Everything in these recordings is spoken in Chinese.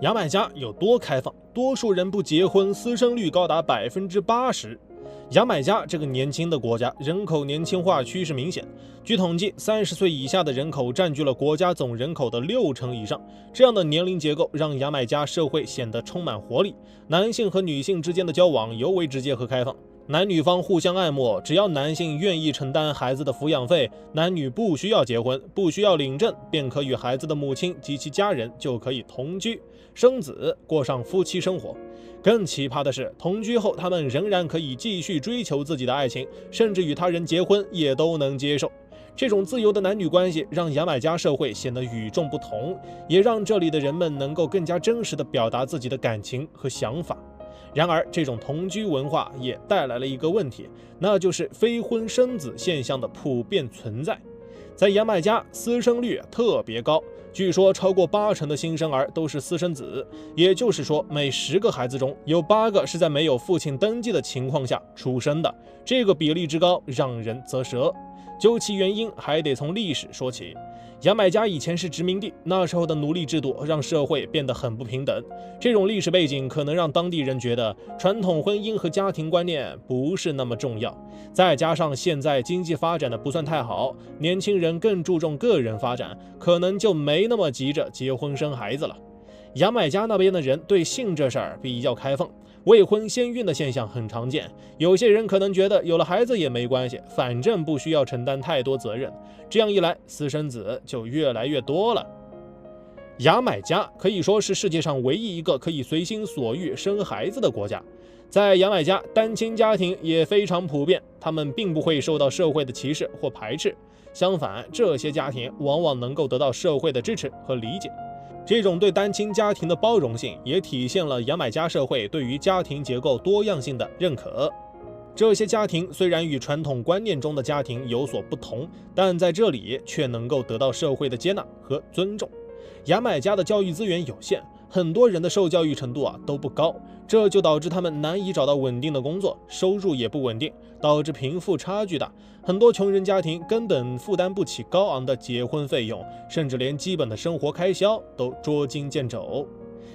牙买加有多开放？多数人不结婚，私生率高达80%。牙买加这个年轻的国家，人口年轻化趋势明显。据统计，30岁以下的人口占据了国家总人口的60%以上。这样的年龄结构让牙买加社会显得充满活力，男性和女性之间的交往尤为直接和开放。男女方互相爱慕，只要男性愿意承担孩子的抚养费，男女不需要结婚，不需要领证，便可与孩子的母亲及其家人就可以同居、生子，过上夫妻生活。更奇葩的是，同居后他们仍然可以继续追求自己的爱情，甚至与他人结婚也都能接受。这种自由的男女关系让牙买加社会显得与众不同，也让这里的人们能够更加真实地表达自己的感情和想法。然而，这种同居文化也带来了一个问题，那就是非婚生子现象的普遍存在。在牙买加，私生率特别高，据说超过80%的新生儿都是私生子，也就是说，每10个孩子中有8个是在没有父亲登记的情况下出生的。这个比例之高，让人啧舌。究其原因，还得从历史说起。牙买加以前是殖民地，那时候的奴隶制度让社会变得很不平等。这种历史背景可能让当地人觉得传统婚姻和家庭观念不是那么重要。再加上现在经济发展的不算太好，年轻人更注重个人发展，可能就没那么急着结婚生孩子了。牙买加那边的人对性这事儿比较开放，未婚先孕的现象很常见。有些人可能觉得有了孩子也没关系，反正不需要承担太多责任。这样一来，私生子就越来越多了。牙买加可以说是世界上唯一一个可以随心所欲生孩子的国家。在牙买加，单亲家庭也非常普遍，他们并不会受到社会的歧视或排斥。相反，这些家庭往往能够得到社会的支持和理解。这种对单亲家庭的包容性，也体现了牙买加社会对于家庭结构多样性的认可。这些家庭虽然与传统观念中的家庭有所不同，但在这里却能够得到社会的接纳和尊重。牙买加的教育资源有限，很多人的受教育程度都不高，这就导致他们难以找到稳定的工作，收入也不稳定，导致贫富差距大。很多穷人家庭根本负担不起高昂的结婚费用，甚至连基本的生活开销都捉襟见肘。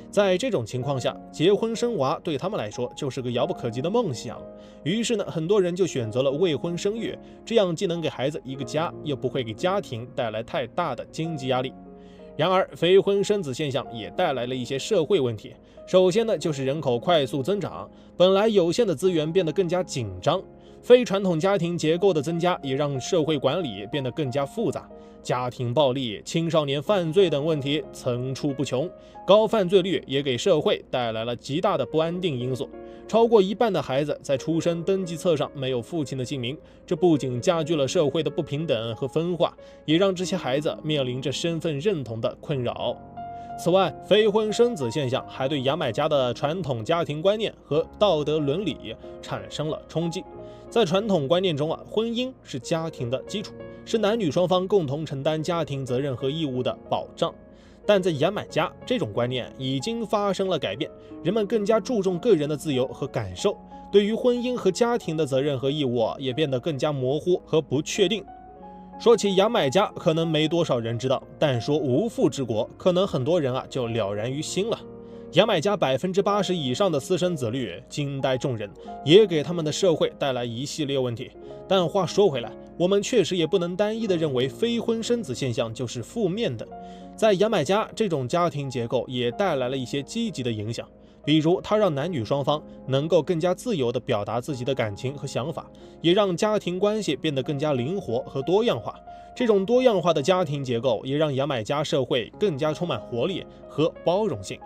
在这种情况下，结婚生娃对他们来说就是个遥不可及的梦想。于是呢，很多人就选择了未婚生育，这样既能给孩子一个家，又不会给家庭带来太大的经济压力。然而，非婚生子现象也带来了一些社会问题。首先呢，就是人口快速增长，本来有限的资源变得更加紧张。非传统家庭结构的增加，也让社会管理变得更加复杂。家庭暴力、青少年犯罪等问题层出不穷，高犯罪率也给社会带来了极大的不安定因素。超过1半的孩子在出生登记册上没有父亲的姓名，这不仅加剧了社会的不平等和分化，也让这些孩子面临着身份认同的困扰。此外，非婚生子现象还对牙买加的传统家庭观念和道德伦理产生了冲击。在传统观念中婚姻是家庭的基础，是男女双方共同承担家庭责任和义务的保障。但在牙买加，这种观念已经发生了改变，人们更加注重个人的自由和感受，对于婚姻和家庭的责任和义务也变得更加模糊和不确定。说起牙买加，可能没多少人知道，但说无父之国，可能很多人就了然于心了。牙买加80%以上的私生子率惊呆众人，也给他们的社会带来一系列问题。但话说回来，我们确实也不能单一的认为非婚生子现象就是负面的。在牙买加，这种家庭结构也带来了一些积极的影响，比如它让男女双方能够更加自由地表达自己的感情和想法，也让家庭关系变得更加灵活和多样化。这种多样化的家庭结构也让牙买加社会更加充满活力和包容性。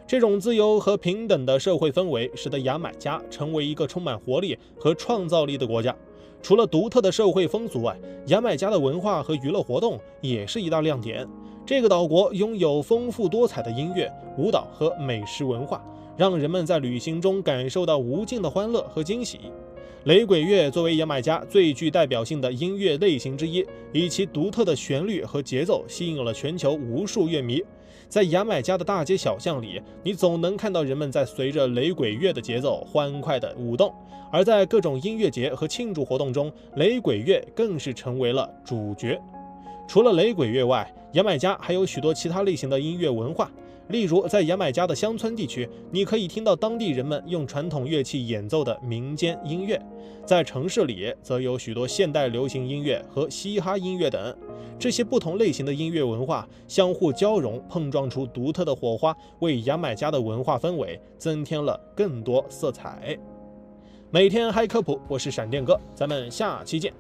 这种自由和平等的社会氛围，使得牙买加成为一个充满活力和创造力的国家。除了独特的社会风俗外，牙买加的文化和娱乐活动也是一大亮点。这个岛国拥有丰富多彩的音乐、舞蹈和美食文化，让人们在旅行中感受到无尽的欢乐和惊喜。雷鬼乐作为牙买加最具代表性的音乐类型之一，以其独特的旋律和节奏吸引了全球无数乐迷。在牙买加的大街小巷里，你总能看到人们在随着雷鬼乐的节奏欢快地舞动。而在各种音乐节和庆祝活动中，雷鬼乐更是成为了主角。除了雷鬼乐外，牙买加还有许多其他类型的音乐文化。例如，在牙买加的乡村地区，你可以听到当地人们用传统乐器演奏的民间音乐；在城市里，则有许多现代流行音乐和嘻哈音乐等。这些不同类型的音乐文化相互交融，碰撞出独特的火花，为牙买加的文化氛围增添了更多色彩。每天嗨科普，我是闪电哥，咱们下期见。